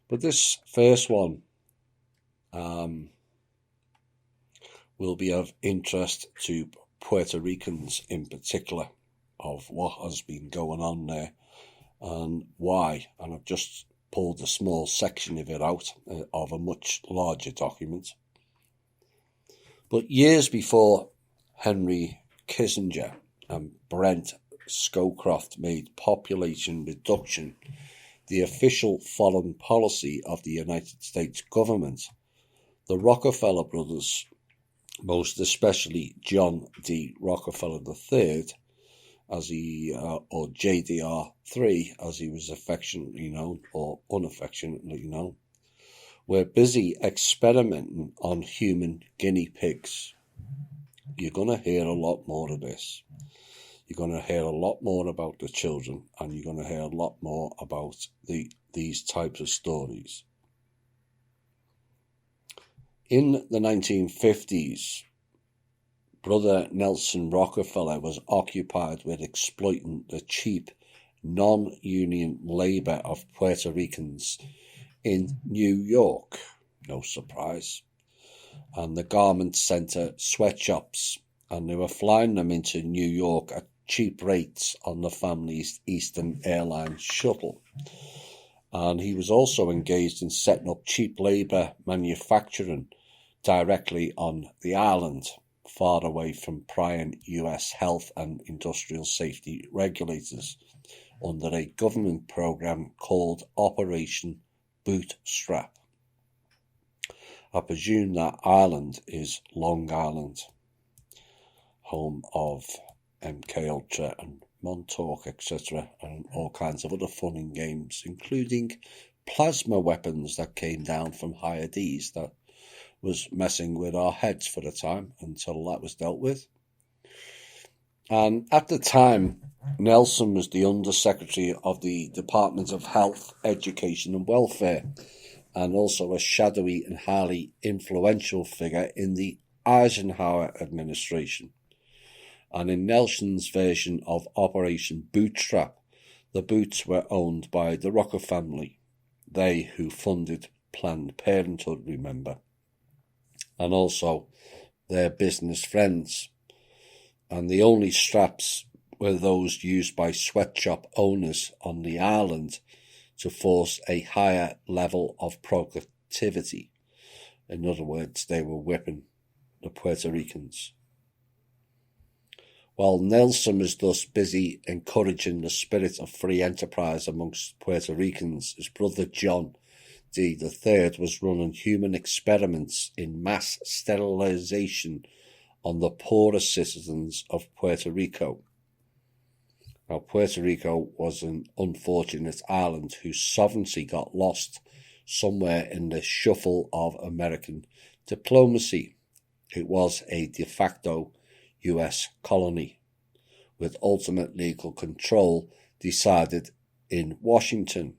But this first one will be of interest to Puerto Ricans in particular, of what has been going on there and why. And I've just pulled a small section of it out of a much larger document. But years before Henry Kissinger and Brent Scowcroft made population reduction the official foreign policy of the United States government, the Rockefeller brothers, most especially John D. Rockefeller III, as he, or JDR3, as he was affectionately known, or unaffectionately known, were busy experimenting on human guinea pigs. You're going to hear a lot more of this. You're going to hear a lot more about the children, and you're going to hear a lot more about these types of stories. In the 1950s, Brother Nelson Rockefeller was occupied with exploiting the cheap, non-union labor of Puerto Ricans in New York, no surprise, and the garment center sweatshops, and they were flying them into New York at cheap rates on the family's Eastern Airlines shuttle. And he was also engaged in setting up cheap labor manufacturing directly on the island, far away from prying US health and industrial safety regulators, under a government program called Operation Bootstrap. I presume that island is Long Island, home of MK Ultra and Montauk, etc., and all kinds of other fun and games, including plasma weapons that came down from higher D's that was messing with our heads for a time until that was dealt with. And at the time, Nelson was the Undersecretary of the Department of Health, Education and Welfare, and also a shadowy and highly influential figure in the Eisenhower administration. And in Nelson's version of Operation Bootstrap, the Boots were owned by the Rockefeller family, they who funded Planned Parenthood, remember, and also their business friends. And the only straps were those used by sweatshop owners on the island to force a higher level of productivity. In other words, they were whipping the Puerto Ricans. While Nelson was thus busy encouraging the spirit of free enterprise amongst Puerto Ricans, his brother John D. III was running human experiments in mass sterilization on the poorer citizens of Puerto Rico. Now, Puerto Rico was an unfortunate island whose sovereignty got lost somewhere in the shuffle of American diplomacy. It was a de facto US colony, with ultimate legal control decided in Washington,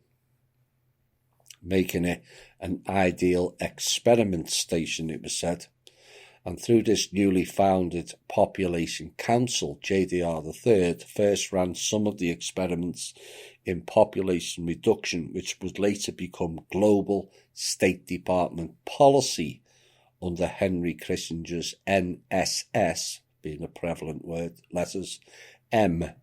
making it an ideal experiment station, it was said. And through this newly founded Population Council, JDR III first ran some of the experiments in population reduction, which would later become global State Department policy under Henry Kissinger's NSS, being a prevalent word, letters, M200.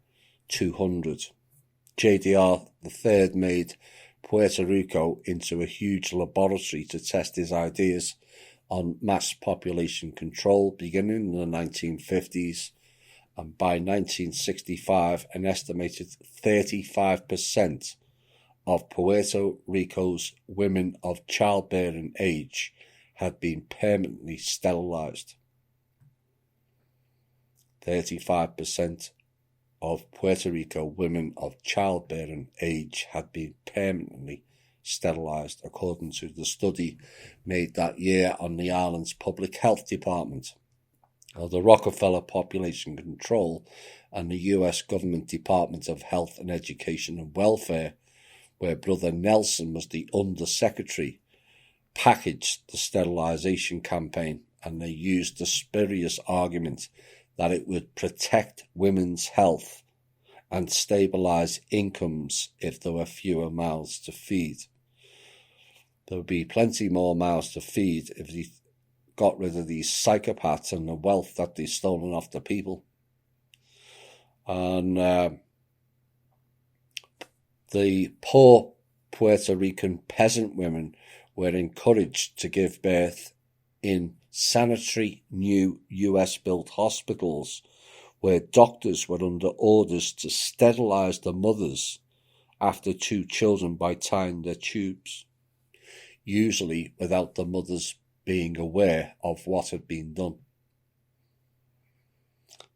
JDR III made Puerto Rico into a huge laboratory to test his ideas on mass population control beginning in the 1950s, and by 1965 an estimated 35% of Puerto Rico's women of childbearing age had been permanently sterilized. 35% of Puerto Rico women of childbearing age had been permanently sterilized, according to the study made that year on the island's public health department. The Rockefeller Population Control and the US Government Department of Health and Education and Welfare, where Brother Nelson was the Undersecretary, packaged the sterilization campaign, and they used the spurious argument that it would protect women's health and stabilize incomes if there were fewer mouths to feed. There would be plenty more mouths to feed if they got rid of these psychopaths and the wealth that they've stolen off the people. And the poor Puerto Rican peasant women were encouraged to give birth in sanitary new US-built hospitals where doctors were under orders to sterilize the mothers after 2 children by tying their tubes, usually without the mothers being aware of what had been done.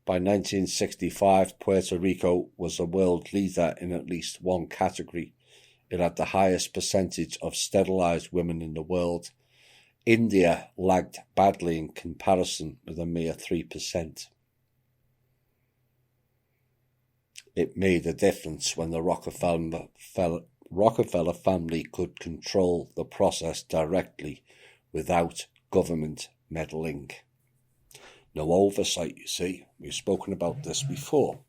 By 1965, Puerto Rico was a world leader in at least one category. It had the highest percentage of sterilized women in the world. India lagged badly in comparison with a mere 3%. It made a difference when the Rockefeller family could control the process directly without government meddling. No oversight, you see. We've spoken about this before.